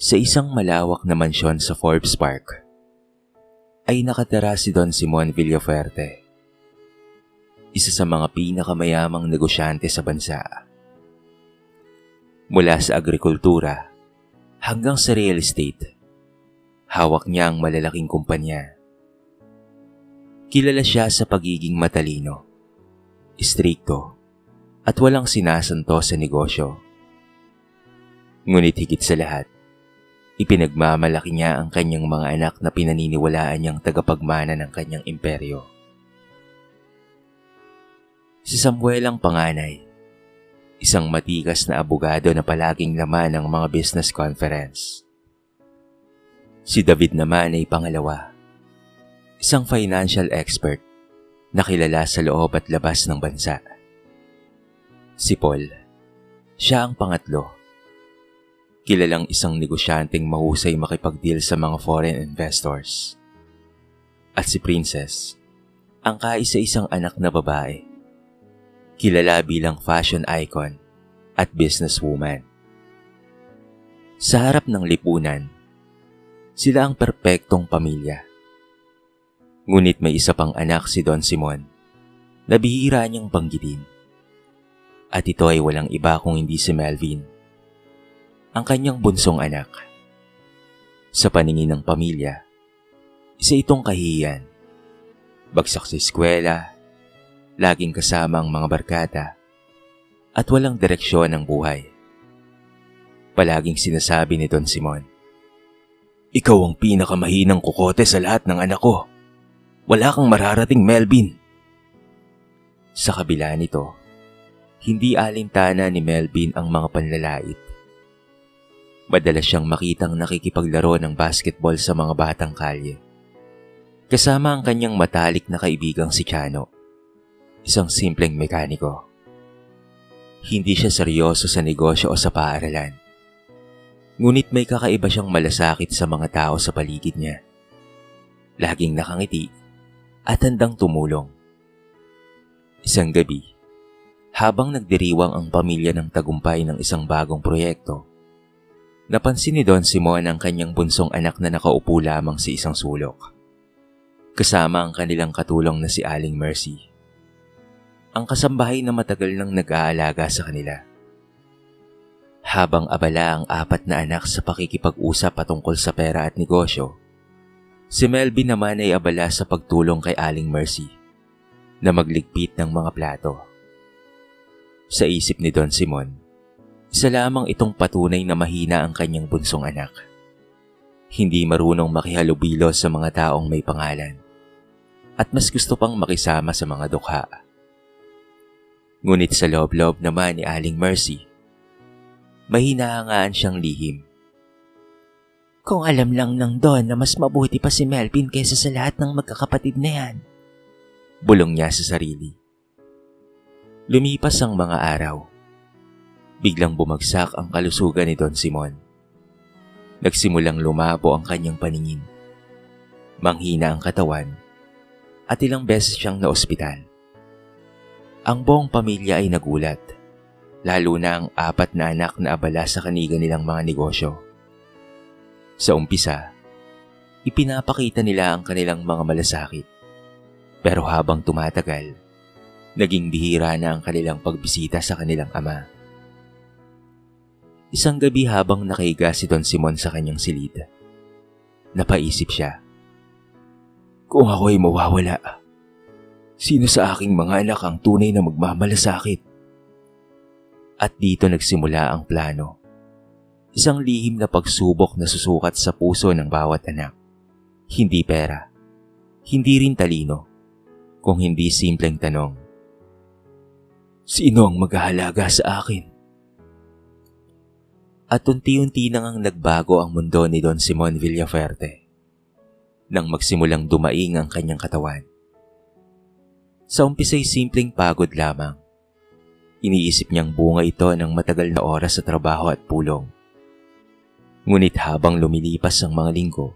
Sa isang malawak na mansyon sa Forbes Park, ay nakatira si Don Simon Villafuerte, isa sa mga pinakamayamang negosyante sa bansa. Mula sa agrikultura hanggang sa real estate, hawak niya ang malalaking kumpanya. Kilala siya sa pagiging matalino, istrikto, at walang sinasanto sa negosyo. Ngunit higit sa lahat, ipinagmamalaki niya ang kanyang mga anak na pinaniniwalaan niyang tagapagmana ng kanyang imperyo. Si Samuel ang panganay, isang matikas na abogado na palaging laman ng mga business conference. Si David naman ay pangalawa, isang financial expert na kilala sa loob at labas ng bansa. Si Paul, siya ang pangatlo, kilalang isang negosyanteng mahusay makipag-deal sa mga foreign investors. At si Princess, ang kaisa-isang anak na babae, kilala bilang fashion icon at businesswoman. Sa harap ng lipunan, sila ang perpektong pamilya. Ngunit may isa pang anak si Don Simon na bihira niyang banggitin. At ito ay walang iba kung hindi si Melvin, ang kanyang bunsong anak. Sa paningin ng pamilya, isa itong kahihiyan. Bagsak sa eskwela, laging kasama ang mga barkada, at walang direksyon ng buhay. Palaging sinasabi ni Don Simon, "Ikaw ang pinakamahinang kukote sa lahat ng anak ko. Wala kang mararating, Melvin." Sa kabila nito, hindi alintana ni Melvin ang mga panlalait. Madalas siyang makitang nakikipaglaro ng basketball sa mga batang kalye, kasama ang kanyang matalik na kaibigang si Chano, isang simpleng mekaniko. Hindi siya seryoso sa negosyo o sa paaralan, ngunit may kakaiba siyang malasakit sa mga tao sa paligid niya. Laging nakangiti at handang tumulong. Isang gabi, habang nagdiriwang ang pamilya ng tagumpay ng isang bagong proyekto, napansin ni Don Simon ang kanyang bunsong anak na nakaupo lamang sa isang sulok, kasama ang kanilang katulong na si Aling Mercy, ang kasambahay na matagal nang nag-aalaga sa kanila. Habang abala ang apat na anak sa pakikipag-usap patungkol sa pera at negosyo, si Melvin naman ay abala sa pagtulong kay Aling Mercy na magligpit ng mga plato. Sa isip ni Don Simon, isa lamang itong patunay na mahina ang kanyang bunsong anak. Hindi marunong makihalubilo sa mga taong may pangalan, at mas gusto pang makisama sa mga dukha. Ngunit sa loob-loob naman ni Aling Mercy, may hinahangaan siyang lihim. Kung alam lang ng Don na mas mabuti pa si Melvin kaysa sa lahat ng magkakapatid na yan, bulong niya sa sarili. Lumipas ang mga araw. Biglang bumagsak ang kalusugan ni Don Simon. Nagsimulang lumabo ang kanyang paningin. Manghina ang katawan at ilang beses siyang naospital. Ang buong pamilya ay nagulat, lalo na ang apat na anak na abala sa kaniga nilang mga negosyo. Sa umpisa, ipinapakita nila ang kanilang mga malasakit. Pero habang tumatagal, naging bihira na ang kanilang pagbisita sa kanilang ama. Isang gabi habang nakahiga si Don Simon sa kanyang silid, napaisip siya, "Kung ako'y mawawala, sino sa aking mga anak ang tunay na magmamalasakit?" At dito nagsimula ang plano. Isang lihim na pagsubok na susukat sa puso ng bawat anak. Hindi pera, hindi rin talino, kung hindi simpleng tanong, "Sino ang maghahalaga sa akin?" At unti-unti nang nagbago ang mundo ni Don Simon Villafuerte nang magsimulang dumaing ang kanyang katawan. Sa umpisa'y simpleng pagod lamang. Iniisip niyang bunga ito ng matagal na oras sa trabaho at pulong. Ngunit habang lumilipas ang mga linggo,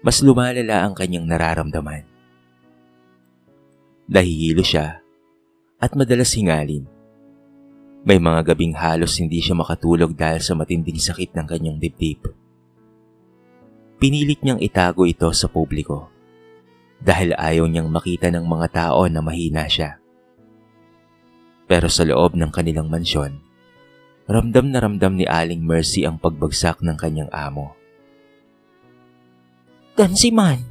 mas lumalala ang kanyang nararamdaman. Nahihilo siya at madalas hingalin. May mga gabing halos hindi siya makatulog dahil sa matinding sakit ng kanyang dibdib. Pinilit niyang itago ito sa publiko dahil ayaw niyang makita ng mga tao na mahina siya. Pero sa loob ng kanilang mansyon, ramdam na ramdam ni Aling Mercy ang pagbagsak ng kanyang amo. Gansiman,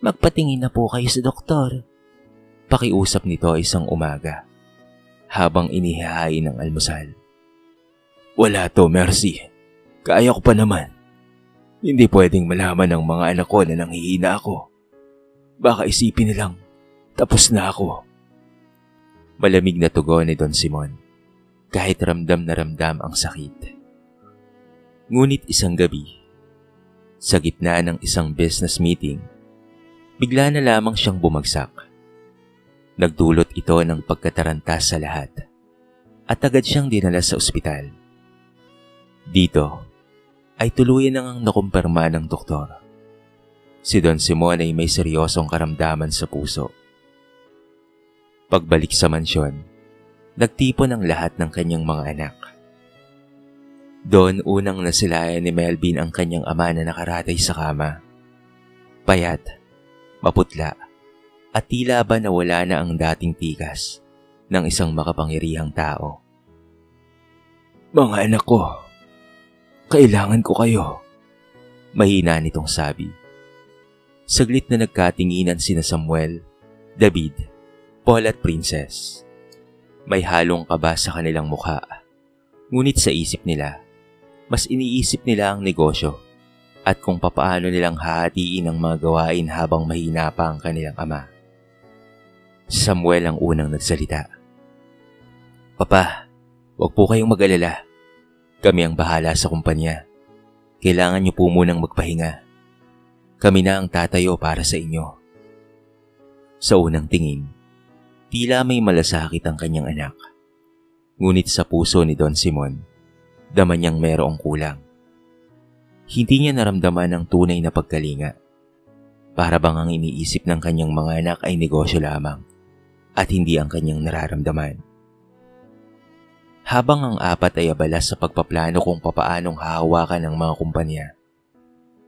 magpatingin na po kayo sa doktor. Pakiusap nito isang umaga habang inihahain ng almusal. Wala to, Mercy. Kaya ko pa naman. Hindi pwedeng malaman ng mga anak ko na nanghihina ako. Baka isipin nilang tapos na ako. Malamig na tugon ni Don Simon kahit ramdam na ramdam ang sakit. Ngunit isang gabi, sa gitna ng isang business meeting, bigla na lamang siyang bumagsak. Nagdulot ito ng pagkataranta sa lahat at agad siyang dinala sa ospital. Dito ay tuluyan nang nakumpirma ng doktor. Si Don Simon ay may seryosong karamdaman sa puso. Pagbalik sa mansyon, nagtipon ang lahat ng kanyang mga anak. Doon unang nasilayan ni Melvin ang kanyang ama na nakaratay sa kama. Payat, maputla, at tila ba nawala na ang dating tikas ng isang makapangyarihang tao. Mga anak ko, kailangan ko kayo, mahina nitong sabi. Saglit na nagkatinginan sina Samuel, David, Paul at Princess. May halong kaba sa kanilang mukha. Ngunit sa isip nila, mas iniisip nila ang negosyo at kung papaano nilang hahatiin ang mga gawain habang mahina pa ang kanilang ama. Samuel ang unang nagsalita. Papa, huwag po kayong mag-alala. Kami ang bahala sa kumpanya. Kailangan niyo po munang magpahinga. Kami na ang tatayo para sa inyo. Sa unang tingin, tila may malasakit ang kanyang anak. Ngunit sa puso ni Don Simon, dama niyang mayroong kulang. Hindi niya naramdaman ang tunay na pagkalinga. Para bang ang iniisip ng kanyang mga anak ay negosyo lamang at hindi ang kanyang nararamdaman. Habang ang apat ay abala sa pagpaplano kung papaanong hahawakan ng mga kumpanya,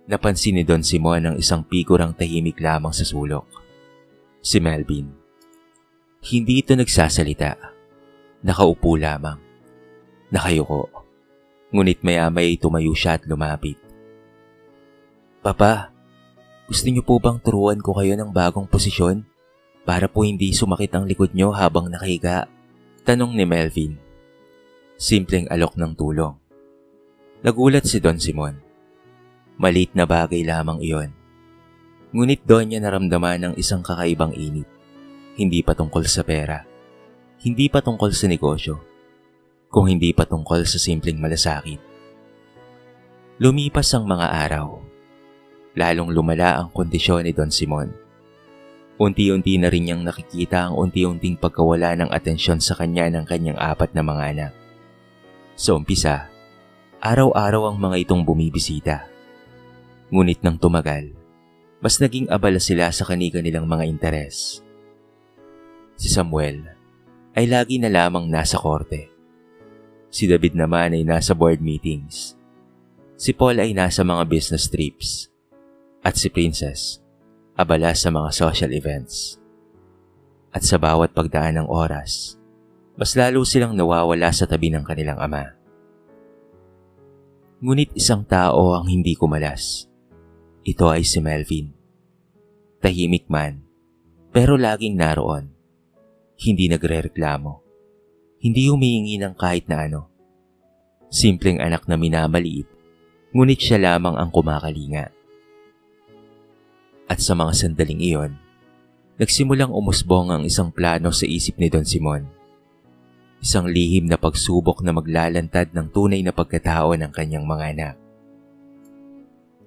napansin ni Don Simon ang isang pigurang tahimik lamang sa sulok. Si Melvin. Hindi ito nagsasalita. Nakaupo lamang. Nakayuko. Ngunit maya-maya tumayo siya at lumapit. Papa, gusto niyo po bang turuan ko kayo ng bagong posisyon para po hindi sumakit ang likod niyo habang nakahiga? Tanong ni Melvin. Simpleng alok ng tulong. Nagulat si Don Simon. Maliit na bagay lamang iyon. Ngunit doon niya naramdaman ng isang kakaibang init. Hindi pa tungkol sa pera. Hindi pa tungkol sa negosyo. Kung hindi pa tungkol sa simpleng malasakit. Lumipas ang mga araw. Lalong lumala ang kondisyon ni Don Simon. Unti-unti na rin niyang nakikita ang unti-unting pagkawala ng atensyon sa kanya ng kanyang apat na mga anak. Sa umpisa, araw-araw ang mga itong bumibisita. Ngunit nang tumagal, mas naging abala sila sa kani-kanilang mga interes. Si Samuel ay lagi na lamang nasa korte. Si David naman ay nasa board meetings. Si Paul ay nasa mga business trips. At si Princess, abala sa mga social events. At sa bawat pagdaan ng oras, mas lalo silang nawawala sa tabi ng kanilang ama. Ngunit isang tao ang hindi kumalas. Ito ay si Melvin. Tahimik man, pero laging naroon. Hindi nagrereklamo. Hindi humihingi ng kahit na ano. Simpleng anak na minamaliit, ngunit siya lamang ang kumakalinga. At sa mga sandaling iyon, nagsimulang umusbong ang isang plano sa isip ni Don Simon. Isang lihim na pagsubok na maglalantad ng tunay na pagkatao ng kanyang mga anak.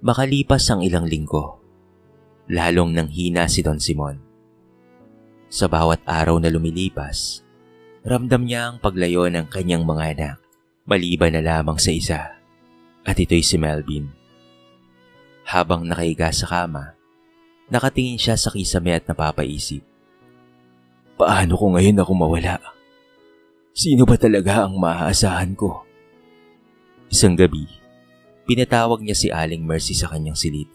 Makalipas ang ilang linggo, lalong nanghina si Don Simon. Sa bawat araw na lumilipas, ramdam niya ang paglayo ng kanyang mga anak, maliban na lamang sa isa, at ito'y si Melvin. Habang nakahiga sa kama, nakatingin siya sa kisame at napapaisip. Paano ko ngayon ako mawala? Sino ba talaga ang maaasahan ko? Isang gabi, Pinatawag niya si Aling Mercy sa kanyang silid.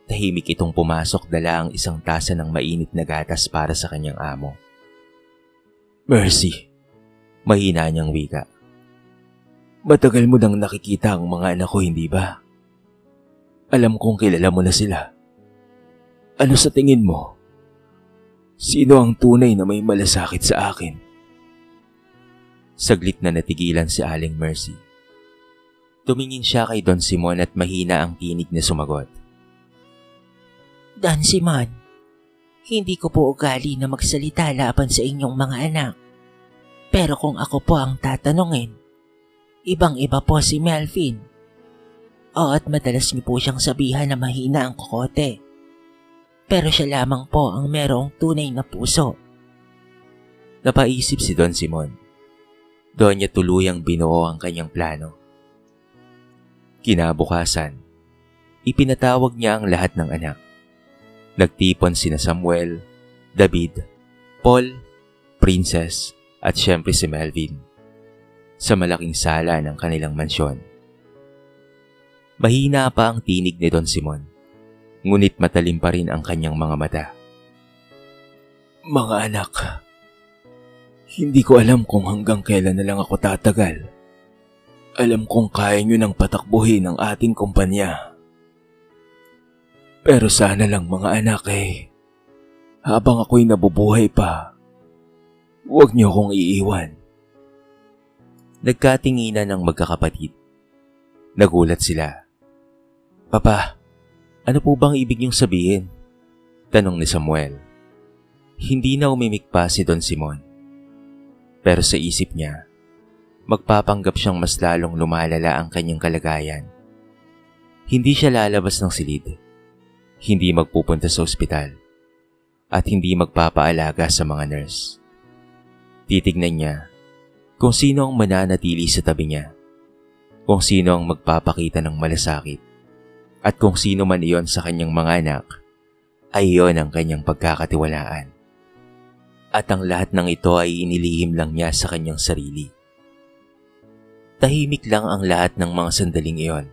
Tahimik itong pumasok, dala ang isang tasa ng mainit na gatas para sa kanyang amo. "Mercy," mahina niyang wika. "Matagal mo nang nakikita ang mga anak ko, hindi ba? Alam kong kilala mo na sila. Ano sa tingin mo? Sino ang tunay na may malasakit sa akin?" Saglit na natigilan si Aling Mercy. Tumingin siya kay Don Simon at mahina ang tinig na sumagot. Don Simon, hindi ko po ugali na magsalita laban sa inyong mga anak. Pero kung ako po ang tatanungin, ibang-iba po si Melvin. Oo, at madalas niyo po siyang sabihan na mahina ang kokote. Pero siya lamang po ang merong tunay na puso. Napaisip si Don Simon. Doon niya tuluyang binuo ang kanyang plano. Kinabukasan, ipinatawag niya ang lahat ng anak. Nagtipon sina Samuel, David, Paul, Princess at syempre si Melvin sa malaking sala ng kanilang mansyon. Mahina pa ang tinig ni Don Simon, ngunit matalim pa rin ang kanyang mga mata. "Mga anak, hindi ko alam kung hanggang kailan na lang ako tatagal. Alam kong kaya nyo nang patakbuhin ang ating kumpanya. Pero sana lang mga anak habang ako'y nabubuhay pa, huwag niyo akong iiwan." Nagkatinginan ng magkakapatid. Nagulat sila. "Papa, ano po bang ibig niyong sabihin?" tanong ni Samuel. Hindi na umimik pa si Don Simon. Pero sa isip niya, magpapanggap siyang mas lalong lumalala ang kanyang kalagayan. Hindi siya lalabas ng silid, hindi magpupunta sa ospital, at hindi magpapaalaga sa mga nurse. Titignan niya kung sino ang mananatili sa tabi niya, kung sino ang magpapakita ng malasakit, at kung sino man iyon sa kanyang mga anak, ay iyon ang kanyang pagkakatiwalaan. At ang lahat ng ito ay inilihim lang niya sa kanyang sarili. Tahimik lang ang lahat ng mga sandaling iyon.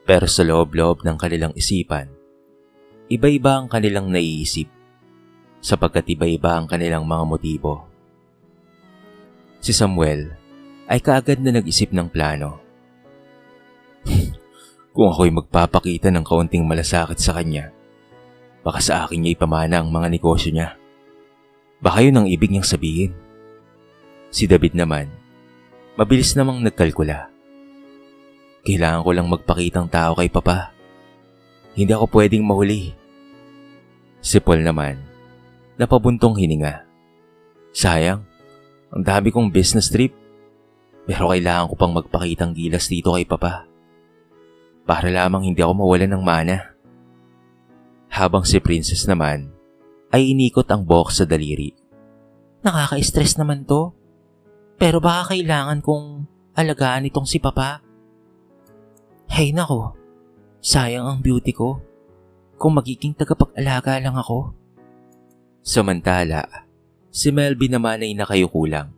Pero sa loob-loob ng kanilang isipan, iba-iba ang kanilang naiisip, sapagkat iba-iba ang kanilang mga motibo. Si Samuel ay kaagad na nag-isip ng plano. Kung ako'y magpapakita ng kaunting malasakit sa kanya, baka sa akin niya ipamana ang mga negosyo niya. Baka yun ang ibig niyang sabihin. Si David naman, mabilis namang nagkalkula. Kailangan ko lang magpakitang tao kay Papa. Hindi ako pwedeng mahuli. Si Paul naman, napabuntong hininga. Sayang, ang dami kong business trip. Pero kailangan ko pang magpakitang gilas dito kay Papa. Para lamang hindi ako mawalan ng mana. Habang si Princess naman, ay inikot ang buhok sa daliri. Nakaka-stress naman to. Pero baka kailangan kong alagaan itong si Papa. Hay nako, sayang ang beauty ko. Kung magiging tagapag-alaga lang ako. Samantala, si Melvin naman ay nakayuko lang,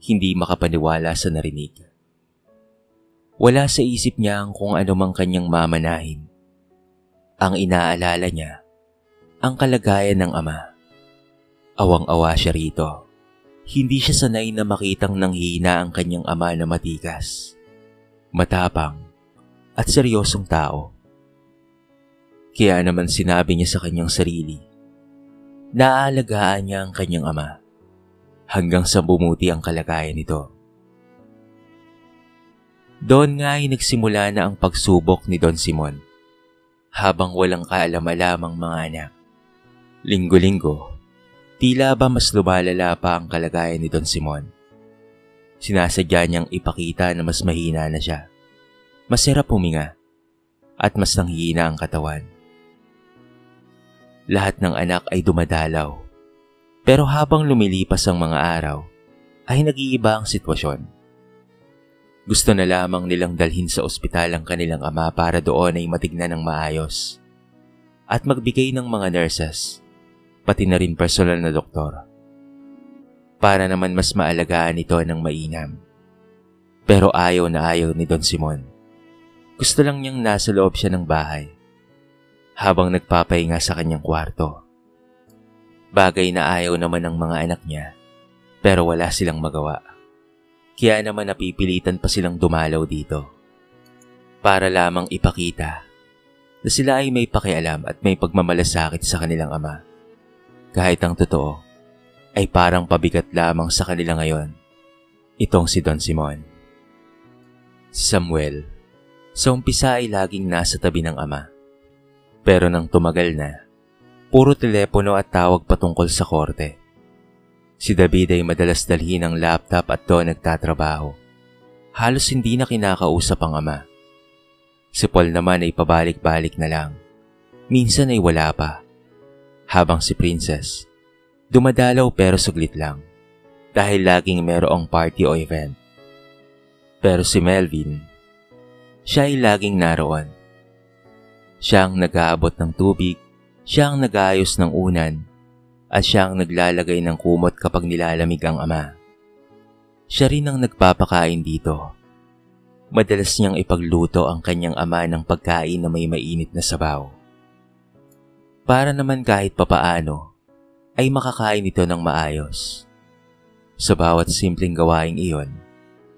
hindi makapaniwala sa narinig. Wala sa isip niya ang kung ano mang kanyang mamanahin. Ang inaalala niya, ang kalagayan ng ama. Awang-awa siya rito. Hindi siya sanay na makitang nanghihina ang kanyang ama na matigas, matapang, at seryosong tao. Kaya naman sinabi niya sa kanyang sarili, naaalagaan niya ang kanyang ama hanggang sa bumuti ang kalagayan nito. Doon nga ay nagsimula na ang pagsubok ni Don Simon habang walang kaalam-alamang mga anak. Linggo-linggo, tila ba mas lumalala pa ang kalagayan ni Don Simon. Sinasadya niyang ipakita na mas mahina na siya, mas hirap huminga, at mas nanghihina ang katawan. Lahat ng anak ay dumadalaw, pero habang lumilipas ang mga araw, ay nag-iiba ang sitwasyon. Gusto na lamang nilang dalhin sa ospital ang kanilang ama para doon ay matignan ng maayos at magbigay ng mga nurses, pati na rin personal na doktor, para naman mas maalagaan ito ng mainam. Pero ayaw na ayaw ni Don Simon Gusto lang niyang nasa loob siya ng bahay habang nagpapahinga sa kanyang kwarto. Bagay na ayaw naman ng mga anak niya pero wala silang magawa. Kaya naman napipilitan pa silang dumalaw dito para lamang ipakita na sila ay may pakialam at may pagmamalasakit sa kanilang ama. Kahit ang totoo ay parang pabigat lamang sa kanila ngayon. Itong si Don Simon. Si Samuel, sa umpisa ay laging nasa tabi ng ama. Pero nang tumagal na, puro telepono at tawag patungkol sa korte. Si David ay madalas dalhin ang laptop at doon nagtatrabaho. Halos hindi na kinakausap ang ama. Si Paul naman ay pabalik-balik na lang. Minsan ay wala pa. Habang si Princess, dumadalaw pero saglit lang. Dahil laging merong party o event. Pero si Melvin, siya ay laging naroon. Siya ang nag-aabot ng tubig, siya ang nag-aayos ng unan, at siya ang naglalagay ng kumot kapag nilalamig ang ama. Siya rin ang nagpapakain dito. Madalas niyang ipagluto ang kanyang ama ng pagkain na may mainit na sabaw. Para naman kahit papaano, ay makakain ito ng maayos. Sa bawat simpleng gawaing iyon,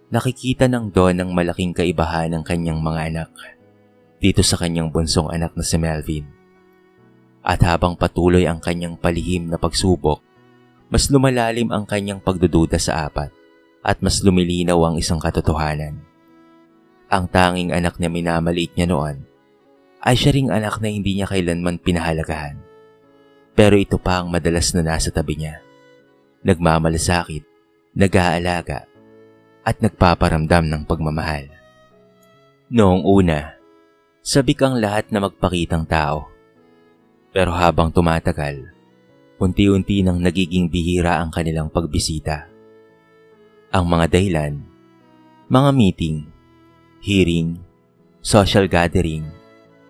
nakikita ng Don ang malaking kaibahan ng kanyang mga anak dito sa kanyang bunsong anak na si Melvin. At habang patuloy ang kanyang palihim na pagsubok, mas lumalalim ang kanyang pagdududa sa apat at mas lumilinaw ang isang katotohanan. Ang tanging anak na minamaliit niya noon ay siya ring anak na hindi niya kailanman pinahalagahan. Pero ito pa ang madalas na nasa tabi niya. Nagmamalasakit, nag-aalaga, at nagpaparamdam ng pagmamahal. Noong una, sabik ang lahat na magpakitang tao. Pero habang tumatagal, unti-unti nang nagiging bihira ang kanilang pagbisita. Ang mga dahilan, mga meeting, hearing, social gathering,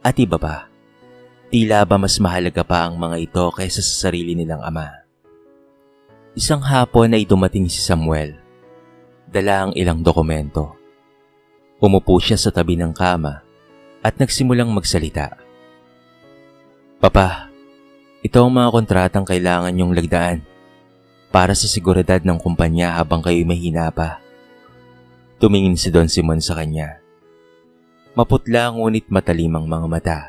at iba pa. Tila ba mas mahalaga pa ang mga ito kaysa sa sarili nilang ama. Isang hapon ay dumating si Samuel. Dala ang ilang dokumento. Umupo siya sa tabi ng kama at nagsimulang magsalita. Papa, ito ang mga kontratang kailangan niyong lagdaan para sa seguridad ng kumpanya habang kayo'y mahina pa. Tumingin si Don Simon sa kanya. Maputla ngunit matalimang mga mata.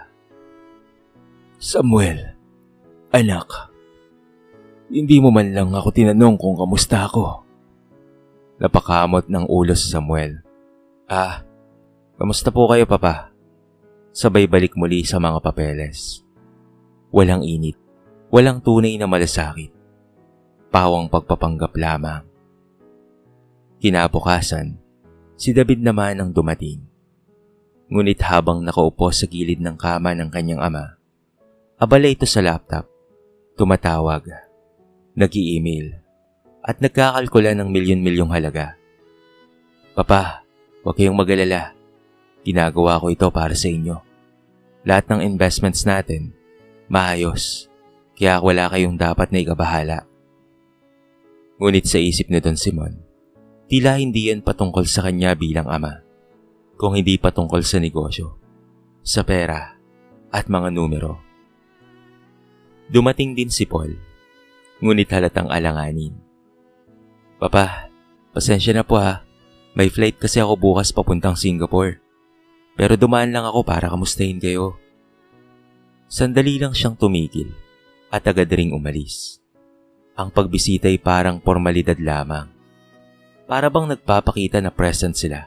Samuel, anak, hindi mo man lang ako tinanong kung kamusta ako. Napakamot ng ulo si Samuel. Kamusta po kayo, Papa? Sabay balik muli sa mga papeles. Walang init, walang tunay na malasakit. Pawang pagpapanggap lamang. Kinabukasan, si David naman ang dumating. Ngunit habang nakaupo sa gilid ng kama ng kanyang ama, abala ito sa laptop, tumatawag, nag-i-email, at nagkakalkula ng milyon-milyong halaga. Papa, huwag kayong mag-alala. Ginagawa ko ito para sa inyo. Lahat ng investments natin, maayos, kaya wala kayong dapat na ikabahala. Ngunit sa isip ni Don Simon, tila hindi yan patungkol sa kanya bilang ama, kung hindi patungkol sa negosyo, sa pera, at mga numero. Dumating din si Paul, ngunit halatang alanganin. Papa, pasensya na po ha. May flight kasi ako bukas papuntang Singapore. Pero dumaan lang ako para kamustahin kayo. Sandali lang siyang tumigil at agad ring umalis. Ang pagbisita ay parang formalidad lamang. Para bang nagpapakita na present sila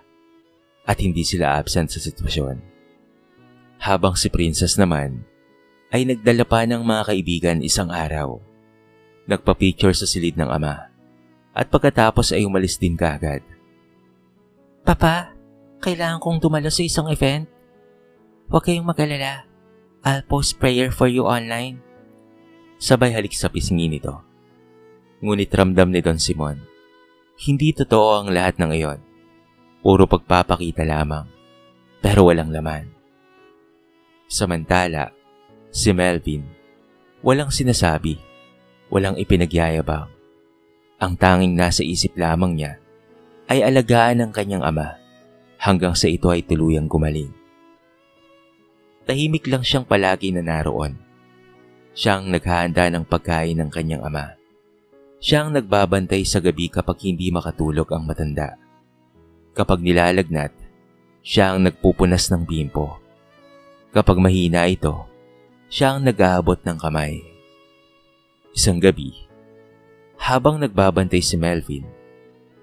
at hindi sila absent sa sitwasyon. Habang si Princess naman ay nagdala pa ng mga kaibigan isang araw. Nagpa-picture sa silid ng ama at pagkatapos ay umalis din kaagad. Papa, kailangan kong dumalo sa isang event. Huwag kayong mag-alala. I'll post prayer for you online. Sabay halik sa pisngi nito. Ngunit ramdam ni Don Simon, hindi totoo ang lahat ng iyon. Puro pagpapakita lamang, pero walang laman. Samantala, si Melvin, walang sinasabi, walang ipinagyayabang. Ang tanging nasa isip lamang niya ay alagaan ng kanyang ama hanggang sa ito ay tuluyang gumaling. Tahimik lang siyang palagi na naroon. Siyang naghahanda ng pagkain ng kanyang ama. Siyang nagbabantay sa gabi kapag hindi makatulog ang matanda. Kapag nilalagnat, siya ang nagpupunas ng bimpo. Kapag mahina ito, siya ang nag-aabot ng kamay. Isang gabi, habang nagbabantay si Melvin,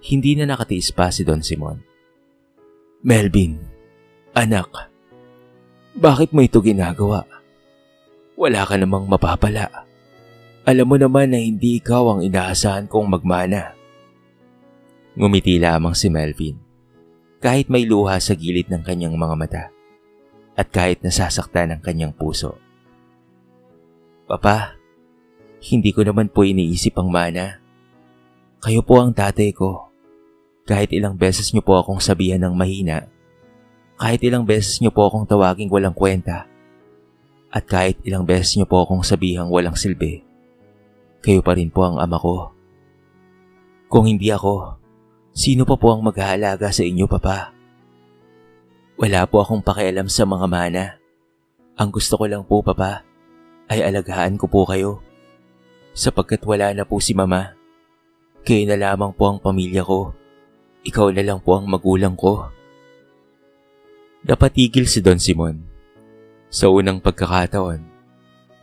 hindi na nakatiis pa si Don Simon. "Melvin, anak, bakit mo ito ginagawa? Wala ka namang mapapala. Alam mo naman na hindi ikaw ang inaasahan kong magmana." Ngumiti lamang si Melvin, kahit may luha sa gilid ng kanyang mga mata, at kahit nasasaktan ang kanyang puso. "Papa, hindi ko naman po iniisip ang mana. Kayo po ang tatay ko. Kahit ilang beses niyo po akong sabihan ng mahina, kahit ilang beses niyo po akong tawaging walang kwenta, at kahit ilang beses niyo po akong sabihang walang silbi, kayo pa rin po ang ama ko. Kung hindi ako, sino pa po ang mag-aalaga sa inyo, Papa? Wala po akong pakialam sa mga mana. Ang gusto ko lang po, Papa, ay alagaan ko po kayo. Sapagkat wala na po si Mama, kayo na lamang po ang pamilya ko. Ikaw na lang po ang magulang ko." Napatigil si Don Simon. Sa unang pagkakataon,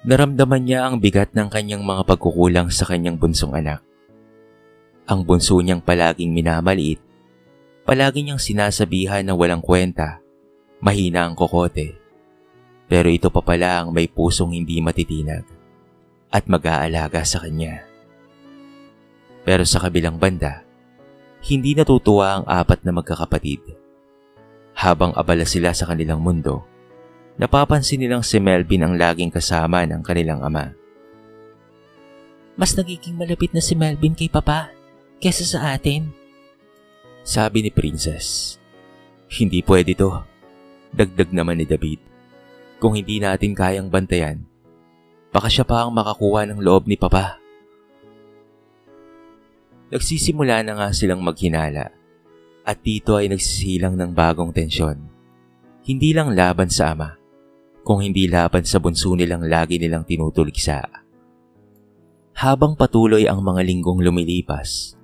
naramdaman niya ang bigat ng kanyang mga pagkukulang sa kanyang bunsong anak. Ang bunso niyang palaging minamaliit, palagi niyang sinasabihan na walang kwenta, mahina ang kokote. Pero ito pa pala ang may pusong hindi matitinag at mag-aalaga sa kanya. Pero sa kabilang banda, hindi natutuwa ang apat na magkakapatid. Habang abala sila sa kanilang mundo, napapansin nilang si Melvin ang laging kasama ng kanilang ama. Mas nagiging malapit na si Melvin kay Papa kesa sa atin. Sabi ni Princess. "Hindi pwede to," dagdag naman ni David. "Kung hindi natin kayang bantayan, baka siya pa ang makakuha ng loob ni Papa." Nagsisimula na nga silang maghinala at dito ay nagsisilang ng bagong tensyon. Hindi lang laban sa ama, kung hindi laban sa bunso nilang lagi nilang tinutuligsa. Habang patuloy ang mga linggong lumilipas,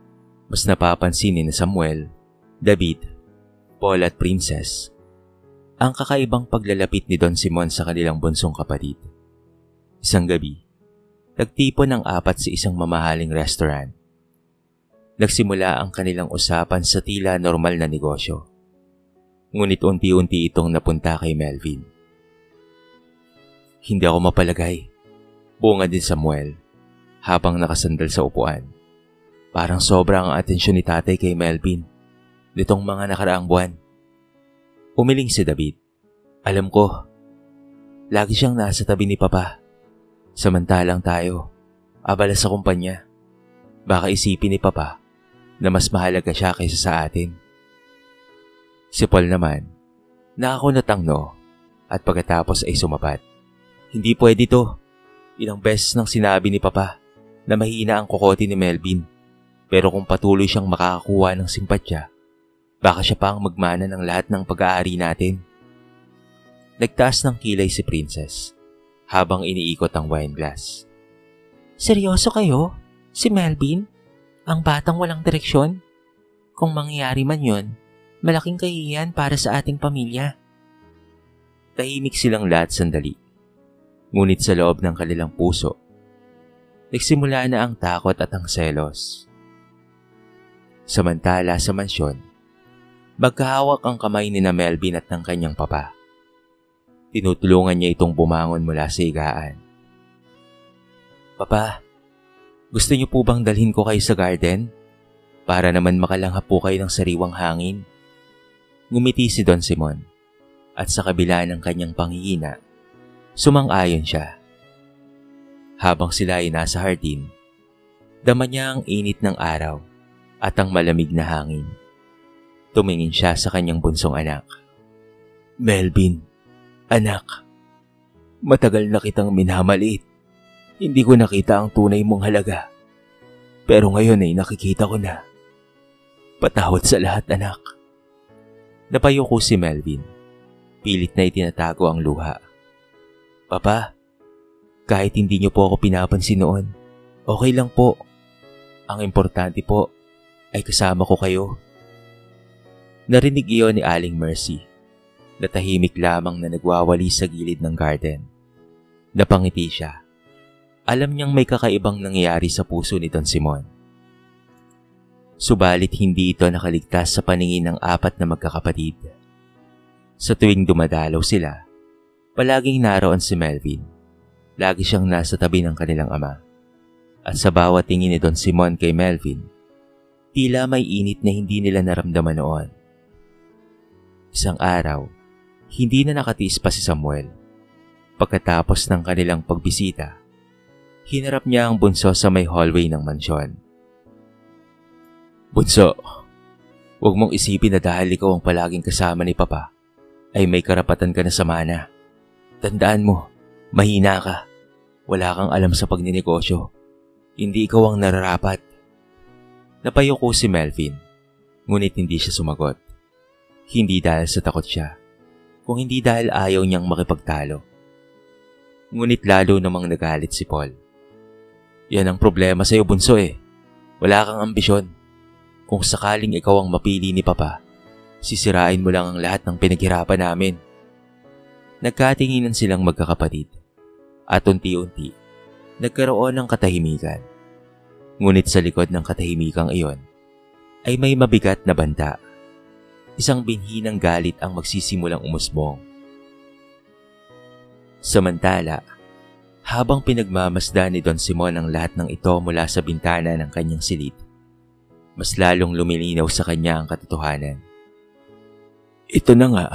mas napapansin ni Samuel, David, Paul at Princess ang kakaibang paglalapit ni Don Simon sa kanilang bunsong kapatid. Isang gabi, nagtipon ang apat sa isang mamahaling restaurant. Nagsimula ang kanilang usapan sa tila normal na negosyo. Ngunit unti-unti itong napunta kay Melvin. "Hindi ako mapalagay," bungad din Samuel habang nakasandal sa upuan. "Parang sobra ang atensyon ni tatay kay Melvin nitong mga nakaraang buwan." Umiling si David. "Alam ko, lagi siyang nasa tabi ni Papa. Samantalang tayo, abala sa kumpanya. Baka isipin ni Papa na mas mahalaga siya kaysa sa atin." Si Paul naman, nakakunatang no, at pagkatapos ay sumapat. "Hindi pwede to. Ilang beses nang sinabi ni Papa na mahina ang kokote ni Melvin. Pero kung patuloy siyang makakakuha ng simpatya, baka siya pa ang magmana ng lahat ng pag-aari natin." Nagtaas ng kilay si Princess habang iniikot ang wine glass. Seryoso kayo? Si Melvin? Ang batang walang direksyon? Kung mangyayari man yun, malaking kahihiyan para sa ating pamilya. Tahimik silang lahat sandali. Ngunit sa loob ng kanilang puso, nagsimula na ang takot at ang selos. Samantala sa mansyon, magkahawak ang kamay ni na Melvin at ng kanyang papa. Tinutulungan niya itong bumangon mula sa higaan. "Papa, gusto niyo po bang dalhin ko kayo sa garden? Para naman makalanghap po kayo ng sariwang hangin." Ngumiti si Don Simon at sa kabila ng kanyang panghihina, sumang-ayon siya. Habang sila ay nasa hardin, dama niya ang init ng araw at ang malamig na hangin. Tumingin siya sa kanyang bunsong anak. "Melvin, anak, matagal na kitang minamaliit. Hindi ko nakita ang tunay mong halaga. Pero ngayon ay nakikita ko na. Patawad sa lahat, anak." Napayuko si Melvin. Pilit na itinatago ang luha. Papa, kahit hindi niyo po ako pinapansin noon, okay lang po. Ang importante po ay kasama ko kayo. Narinig iyon ni Aling Mercy, na tahimik lamang na nagwawali sa gilid ng garden. Napangiti siya. Alam niyang may kakaibang nangyayari sa puso ni Don Simon. Subalit hindi ito nakaligtas sa paningin ng 4 na magkakapatid. Sa tuwing dumadalaw sila, palaging naroon si Melvin. Lagi siyang nasa tabi ng kanilang ama. At sa bawat tingin ni Don Simon kay Melvin, tila may init na hindi nila naramdaman noon. Isang araw, hindi na nakatiis pa si Samuel. Pagkatapos ng kanilang pagbisita, hinarap niya ang bunso sa may hallway ng mansyon. Bunso, huwag mong isipin na dahil ikaw ang palaging kasama ni Papa, ay may karapatan ka na sa mana. Tandaan mo, mahina ka. Wala kang alam sa pagninegosyo. Hindi ikaw ang nararapat. Napayuko si Melvin, ngunit hindi siya sumagot. Hindi dahil sa takot siya, kung hindi dahil ayaw niyang makipagtalo. Ngunit lalo namang nagalit si Paul. Yan ang problema sa'yo, bunso eh. Wala kang ambisyon. Kung sakaling ikaw ang mapili ni Papa, sisirain mo lang ang lahat ng pinaghirapan namin. Nagkatinginan silang magkakapatid. At unti-unti, nagkaroon ng katahimikan. Ngunit sa likod ng katahimikang iyon, ay may mabigat na banta. Isang binhi ng galit ang magsisimulang umusbong. Samantala, habang pinagmamasdan ni Don Simon ang lahat ng ito mula sa bintana ng kanyang silid, mas lalong lumilinaw sa kanya ang katotohanan. Ito na nga.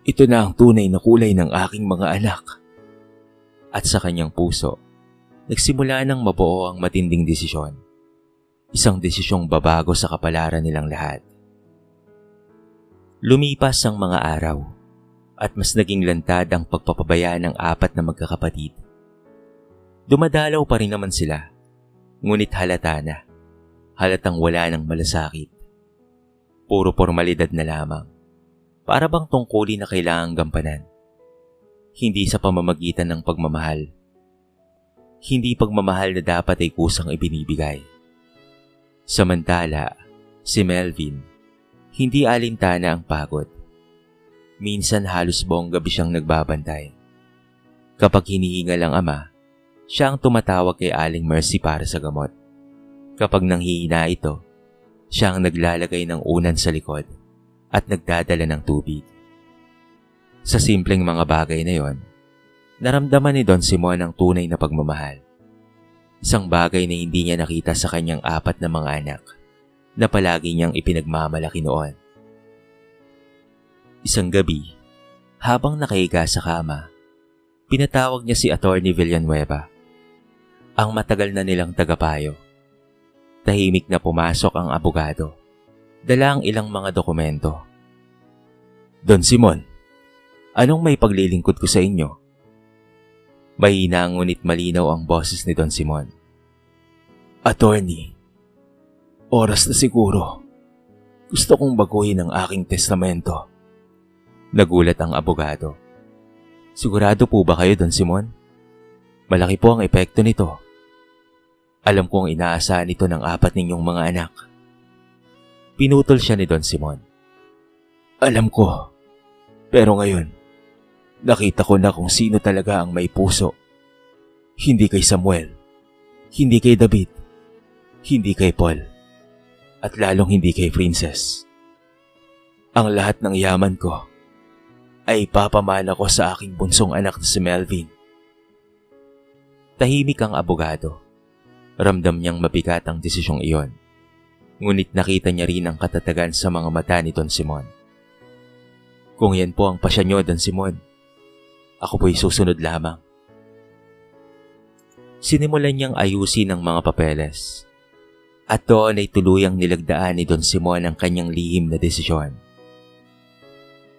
Ito na ang tunay na kulay ng aking mga anak. At sa kanyang puso, nagsimula nang mabuo ang matinding desisyon. Isang desisyong babago sa kapalaran nilang lahat. Lumipas ang mga araw at mas naging lantad ang pagpapabaya ng 4 na magkakapatid. Dumadalaw pa rin naman sila, ngunit halata na. Halatang wala ng malasakit. Puro formalidad na lamang. Para bang tungkulin na kailangang gampanan. Hindi sa pamamagitan ng pagmamahal. Hindi pagmamahal na dapat ay kusang ibinibigay. Samantala, si Melvin, hindi alintana ang pagod. Minsan halos buong gabi siyang nagbabantay. Kapag hinihingal ang ama, siya ang tumatawag kay Aling Mercy para sa gamot. Kapag nanghihina ito, siya ang naglalagay ng unan sa likod at nagdadala ng tubig. Sa simpleng mga bagay na yon, naramdaman ni Don Simon ang tunay na pagmamahal. Isang bagay na hindi niya nakita sa kanyang 4 na mga anak na palagi niyang ipinagmamalaki noon. Isang gabi, habang nakahiga sa kama, pinatawag niya si Atty. Villanueva, ang matagal na nilang tagapayo. Tahimik na pumasok ang abogado, dala ang ilang mga dokumento. Don Simon, anong may paglilingkod ko sa inyo? Mahina ngunit malinaw ang boses ni Don Simon. Attorney, oras na siguro. Gusto kong baguhin ang aking testamento. Nagulat ang abogado. Sigurado po ba kayo, Don Simon? Malaki po ang epekto nito. Alam kong inaasahan ito ng 4 ninyong mga anak. Pinutol siya ni Don Simon. Alam ko, pero ngayon, nakita ko na kung sino talaga ang may puso. Hindi kay Samuel, hindi kay David, hindi kay Paul, at lalong hindi kay Princess. Ang lahat ng yaman ko ay ipapamana ko sa aking bunsong anak na si Melvin. Tahimik ang abogado. Ramdam niyang mabigat ang desisyong iyon. Ngunit nakita niya rin ang katatagan sa mga mata ni Don Simon. Kung yan po ang pasya niyo, Don Simon, ako po'y susunod lamang. Sinimulan niyang ayusin ang mga papeles. At doon ay tuluyang nilagdaan ni Don Simon ang kanyang lihim na desisyon.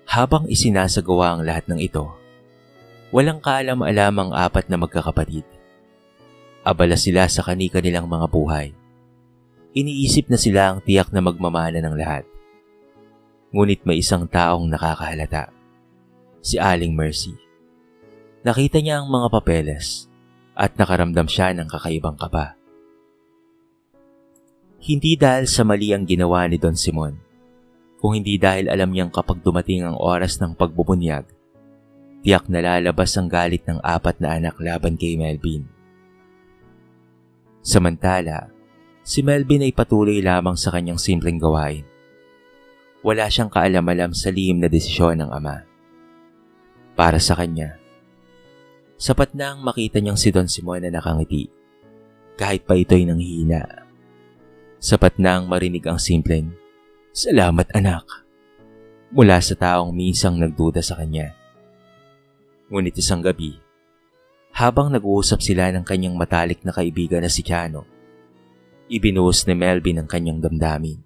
Habang isinasagawa ang lahat ng ito, walang kaalam-alam ang 4 na magkakapatid. Abala sila sa kani-kanilang mga buhay. Iniisip na sila ang tiyak na magmamana ng lahat. Ngunit may isang taong nakakahalata. Si Aling Mercy. Nakita niya ang mga papeles at nakaramdam siya ng kakaibang kaba. Hindi dahil sa mali ang ginawa ni Don Simon, kung hindi dahil alam niyang kapag dumating ang oras ng pagbubunyag, tiyak na lalabas ang galit ng 4 na anak laban kay Melvin. Samantala, si Melvin ay patuloy lamang sa kanyang simpleng gawain. Wala siyang kaalam-alam sa lihim na desisyon ng ama. Para sa kanya, sapat na ang makita niyang si Don Simon na nakangiti, kahit pa ito'y nanghihina. Sapat na ang marinig ang simpleng, "Salamat anak," mula sa taong minsang nagduda sa kanya. Ngunit isang gabi, habang nag-uusap sila ng kanyang matalik na kaibigan na si Chano, ibinuhos ni Melvin ang kanyang damdamin.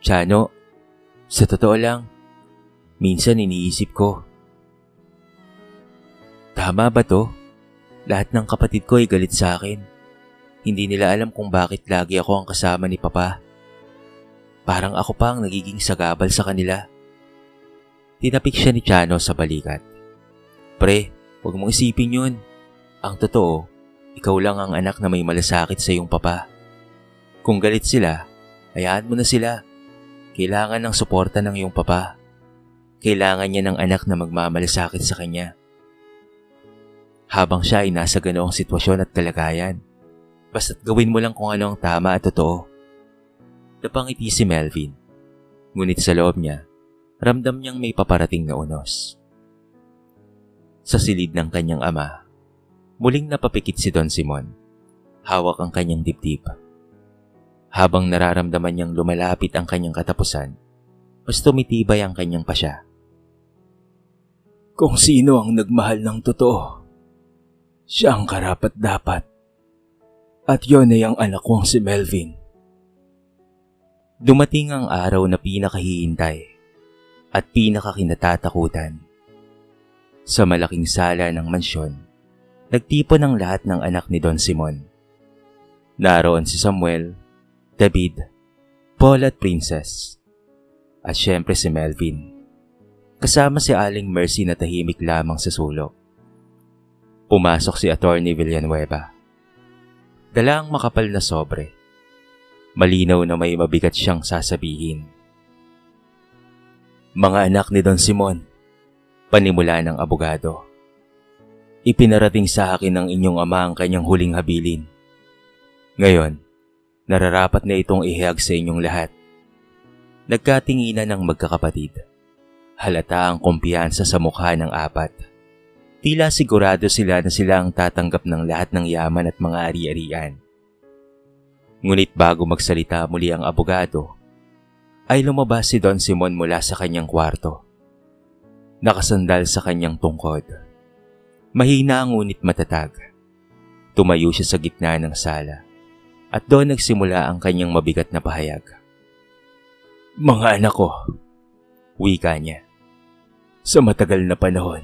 "Chano, sa totoo lang, minsan iniisip ko, tama ba to? Lahat ng kapatid ko ay galit sa akin. Hindi nila alam kung bakit lagi ako ang kasama ni Papa. Parang ako pa ang nagiging sagabal sa kanila." Tinapik siya ni Chano sa balikat. "Pre, huwag mong isipin yun. Ang totoo, ikaw lang ang anak na may malasakit sa iyong papa. Kung galit sila, hayaan mo na sila. Kailangan ng suporta ng iyong papa. Kailangan niya ng anak na magmamalasakit sa kanya." Habang siya ay nasa ganoong sitwasyon at kalagayan, basta't gawin mo lang kung ano ang tama at totoo. Napangiti si Melvin, ngunit sa loob niya, ramdam niyang may paparating na unos. Sa silid ng kanyang ama, muling napapikit si Don Simon. Hawak ang kanyang dibdib. Habang nararamdaman niyang lumalapit ang kanyang katapusan, mas tumitibay ang kanyang pasya. "Kung sino ang nagmahal ng totoo, siya ang karapat-dapat. At yon ay ang anak kong si Melvin." Dumating ang araw na pinakahihintay at pinakakinatatakutan. Sa malaking sala ng mansyon, nagtipon ang lahat ng anak ni Don Simon. Naroon si Samuel, David, Paul at Princess. At syempre si Melvin. Kasama si Aling Mercy na tahimik lamang sa sulok. Pumasok si Attorney Villanueva. Dala ang makapal na sobre. Malinaw na may mabigat siyang sasabihin. "Mga anak ni Don Simon," panimula ng abogado, "ipinarating sa akin ng inyong ama ang kanyang huling habilin. Ngayon, nararapat na itong ihayag sa inyong lahat." Nagkatinginan ng magkakapatid. Halata ang kumpiyansa sa mukha ng 4. Tila sigurado sila na sila ang tatanggap ng lahat ng yaman at mga ari-arian. Ngunit bago magsalita muli ang abogado, ay lumabas si Don Simon mula sa kanyang kwarto. Nakasandal sa kanyang tungkod. Mahina ngunit matatag. Tumayo siya sa gitna ng sala at doon nagsimula ang kanyang mabigat na pahayag. "Mga anak ko," wika niya, "sa matagal na panahon,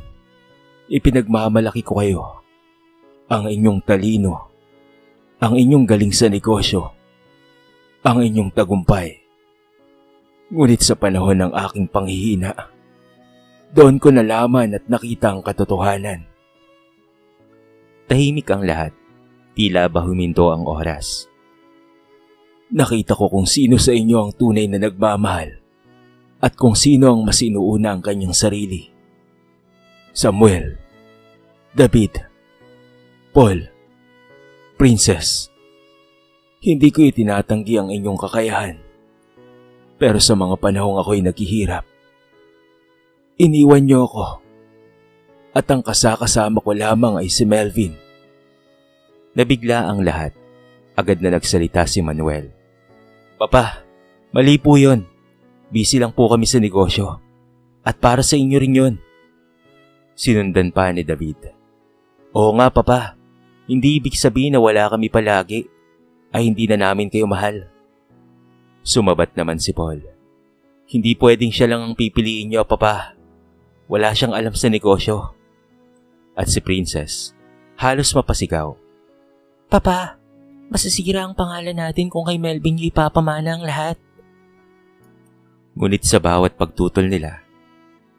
ipinagmamalaki ko kayo. Ang inyong talino, ang inyong galing sa negosyo, ang inyong tagumpay. Ngunit sa panahon ng aking panghihina, doon ko nalaman at nakita ang katotohanan." Tahimik ang lahat, tila ba huminto ang oras. "Nakita ko kung sino sa inyo ang tunay na nagmamahal at kung sino ang mas inuuna ang kanyang sarili. Samuel, David, Paul, Princess, hindi ko itinatanggi ang inyong kakayahan. Pero sa mga panahong ako'y naghihirap, iniwan niyo ako at ang kasakasama ko lamang ay si Melvin." Nabigla ang lahat. Agad na nagsalita si Manuel. "Papa, mali po yun. Busy lang po kami sa negosyo. At para sa inyo rin yun." Sinundan pa ni David. "Oo nga papa, hindi ibig sabihin na wala kami palagi ay hindi na namin kayo mahal." Sumabat naman si Paul. "Hindi pwedeng siya lang ang pipiliin niyo, papa. Wala siyang alam sa negosyo." At si Princess, halos mapasigaw. "Papa, masisira ang pangalan natin kung kay Melvin niyo ipapamana ang lahat." Ngunit sa bawat pagtutol nila,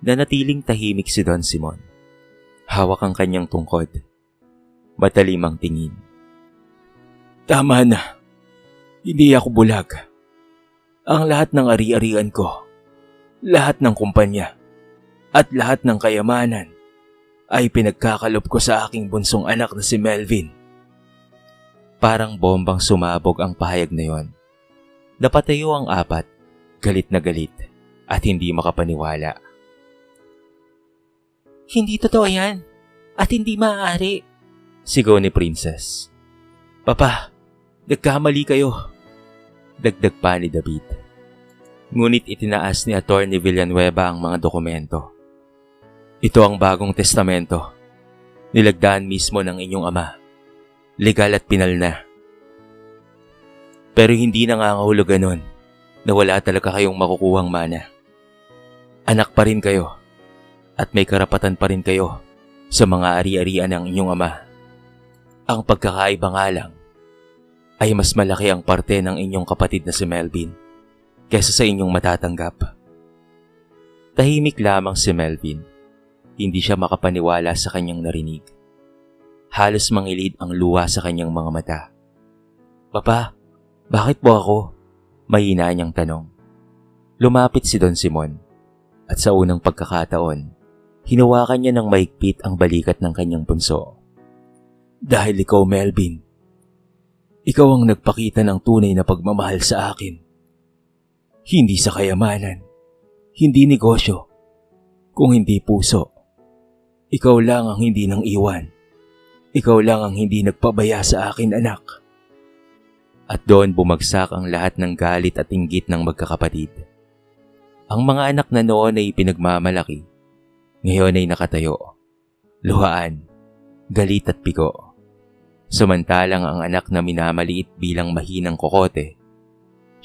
nanatiling tahimik si Don Simon. Hawak ang kanyang tungkod. Matalim ang tingin. Tama na. Hindi ako bulag. Ang lahat ng ari-arian ko, lahat ng kumpanya, at lahat ng kayamanan ay pinagkakalop ko sa aking bunsong anak na si Melvin. Parang bombang sumabog ang pahayag na yon. Napatayo ang apat, galit na galit, at hindi makapaniwala. Hindi totoo yan. At hindi maaari. Sigaw ni Princess. Papa, nagkamali kayo. Dagdag pa ni David. Ngunit itinaas ni Atty. Villanueva ang mga dokumento. Ito ang bagong testamento. Nilagdaan mismo ng inyong ama. Legal at pinal na. Pero hindi nangangahulugan nun na wala talaga kayong makukuhang mana. Anak pa rin kayo at may karapatan pa rin kayo sa mga ari-arian ng inyong ama. Ang pagkakaiba nga lang ay mas malaki ang parte ng inyong kapatid na si Melvin kaysa sa inyong matatanggap. Tahimik lamang si Melvin. Hindi siya makapaniwala sa kanyang narinig. Halos mangilid ang luha sa kanyang mga mata. Papa, bakit po ako? Mahina niyang tanong. Lumapit si Don Simon at sa unang pagkakataon, hinawakan niya ng mahigpit ang balikat ng kanyang bunso. Dahil ikaw, Melvin, ikaw ang nagpakita ng tunay na pagmamahal sa akin. Hindi sa kayamanan, hindi negosyo, kung hindi puso. Ikaw lang ang hindi nang iwan. Ikaw lang ang hindi nagpabaya sa akin, anak. At doon bumagsak ang lahat ng galit at inggit ng magkakapatid. Ang mga anak na noon ay pinagmamalaki. Ngayon ay nakatayo. Luhaan, galit at bigo. Samantalang ang anak na minamaliit bilang mahinang kokote,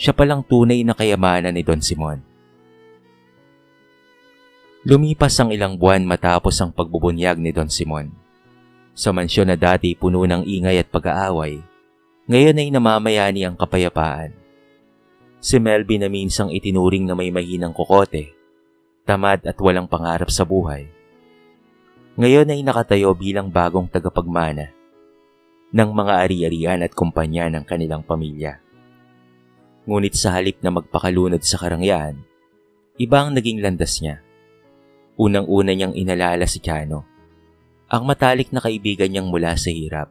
siya palang tunay na kayamanan ni Don Simon. Lumipas ang ilang buwan matapos ang pagbubunyag ni Don Simon. Sa mansyon na dati puno ng ingay at pag-aaway, ngayon ay namamayani ang kapayapaan. Si Melvin na minsang itinuring na may mahinang kokote, tamad at walang pangarap sa buhay, ngayon ay nakatayo bilang bagong tagapagmana ng mga ari-arian at kumpanya ng kanilang pamilya. Ngunit sa halip na magpakalunod sa karangyaan, iba ang naging landas niya. Unang-una niyang inalala si Chano, ang matalik na kaibigan niyang mula sa hirap.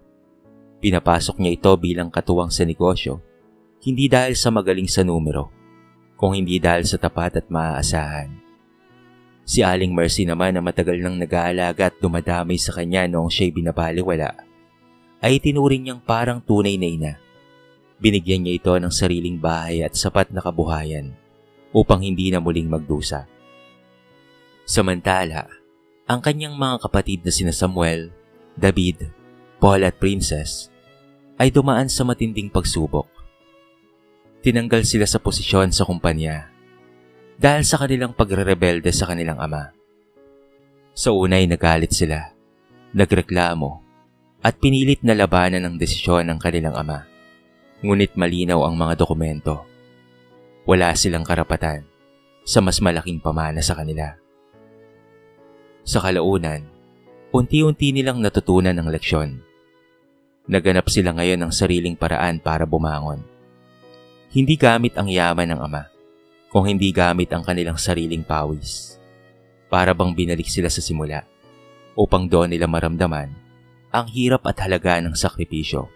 Pinapasok niya ito bilang katuwang sa negosyo, hindi dahil sa magaling sa numero, kung hindi dahil sa tapat at maaasahan. Si Aling Mercy naman na matagal nang nag-aalaga at dumadamay sa kanya noong siya'y binabaliwala, ay tinuring niyang parang tunay na ina. Binigyan niya ito ng sariling bahay at sapat na kabuhayan upang hindi na muling magdusa. Samantala, ang kanyang mga kapatid na sina Samuel, David, Paul at Princess ay dumaan sa matinding pagsubok. Tinanggal sila sa posisyon sa kumpanya dahil sa kanilang pagrerebelde sa kanilang ama. Sa una ay nagalit sila, nagreklamo at pinilit na labanan ang desisyon ng kanilang ama. Ngunit malinaw ang mga dokumento. Wala silang karapatan sa mas malaking pamana sa kanila. Sa kalaunan, unti-unti nilang natutunan ang leksyon. Naganap sila ngayon ng sariling paraan para bumangon. Hindi gamit ang yaman ng ama, kung hindi gamit ang kanilang sariling pawis. Para bang binalik sila sa simula, upang doon nila maramdaman ang hirap at halaga ng sakripisyo.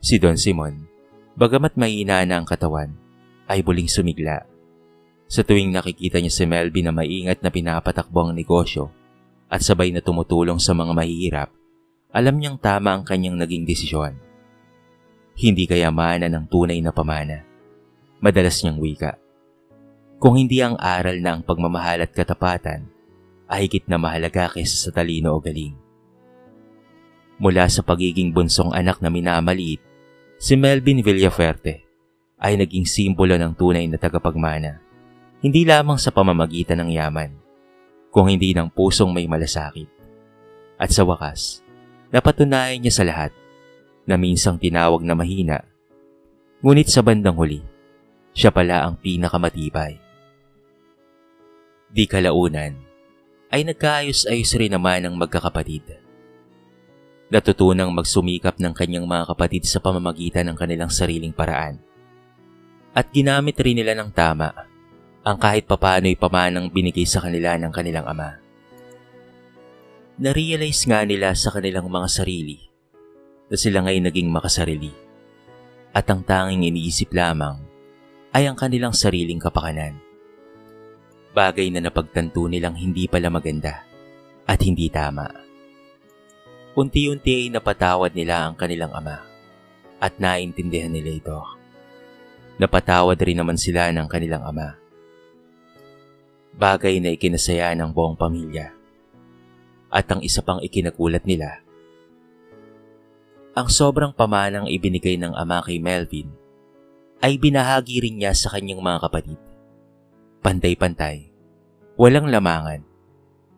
Si Don Simon, bagamat mahina na ang katawan, ay muling sumigla. Sa tuwing nakikita niya si Melvin na maingat na pinapatakbo ang negosyo at sabay na tumutulong sa mga mahihirap, alam niyang tama ang kanyang naging desisyon. Hindi kayamanan ang tunay na pamana. Madalas niyang wika. Kung hindi ang aral na ang pagmamahal at katapatan ay higit na mahalaga kaysa sa talino o galing. Mula sa pagiging bunsong anak na minamaliit, si Melvin Villafuerte ay naging simbolo ng tunay na tagapagmana. Hindi lamang sa pamamagitan ng yaman, kung hindi ng pusong may malasakit. At sa wakas, napatunayan niya sa lahat na minsang tinawag na mahina, ngunit sa bandang huli, siya pala ang pinakamatibay. Di kalaunan, ay nagkaayos-ayos rin naman ang magkakapatid. Natutunang magsumikap ng kanyang mga kapatid sa pamamagitan ng kanilang sariling paraan. At ginamit rin nila ng tama ang kahit papano'y pamanang binigay sa kanila ng kanilang ama. Narealize nga nila sa kanilang mga sarili na sila nga'y naging makasarili at ang tanging iniisip lamang ay ang kanilang sariling kapakanan. Bagay na napagtanto nilang hindi pala maganda at hindi tama. Unti-unti ay napatawad nila ang kanilang ama at naintindihan nila ito. Napatawad rin naman sila ng kanilang ama. Bagay na ikinasaya ng buong pamilya. At ang isa pang ikinagulat nila, ang sobrang pamanang ibinigay ng ama kay Melvin ay binahagi rin niya sa kanyang mga kapatid. Pantay-pantay, walang lamangan,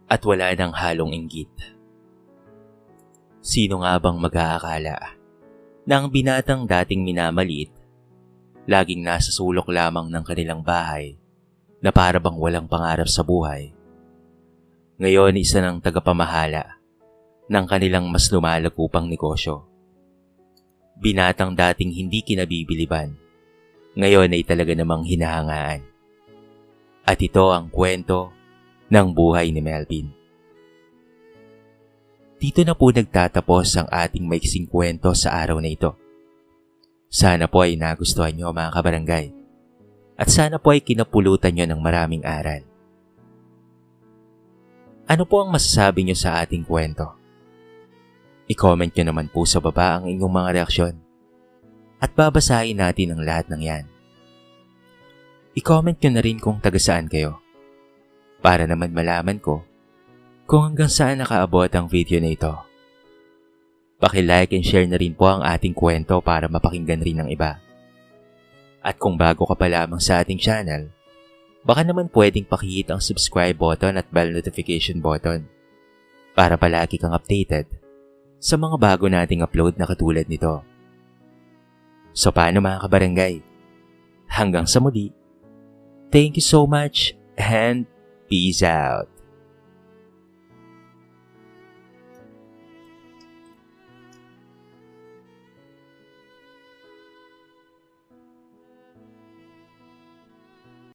at wala nang halong inggit. Sino nga bang mag-aakala na ang binatang dating minamaliit, laging nasa sulok lamang ng kanilang bahay na para bang walang pangarap sa buhay, ngayon isa ng tagapamahala ng kanilang mas lumalago pang negosyo. Binatang dating hindi kinabibiliban, ngayon ay talaga namang hinahangaan. At ito ang kwento ng buhay ni Melvin. Dito na po nagtatapos ang ating maiksing kwento sa araw na ito. Sana po ay nagustuhan nyo mga kabarangay. At sana po ay kinapulutan nyo ng maraming aral. Ano po ang masasabi nyo sa ating kwento? I-comment nyo naman po sa baba ang inyong mga reaksyon. At babasahin natin ang lahat ng yan. I-comment nyo na rin kung taga saan kayo. Para naman malaman ko kung hanggang saan nakaabot ang video na ito. Paki-like and share na rin po ang ating kwento para mapakinggan rin ng iba. At kung bago ka pa lamang sa ating channel, baka naman pwedeng pakihit ang subscribe button at bell notification button para palagi kang updated sa mga bago nating upload na katulad nito. So paano mga kabarangay? Hanggang sa muli. Thank you so much and peace out.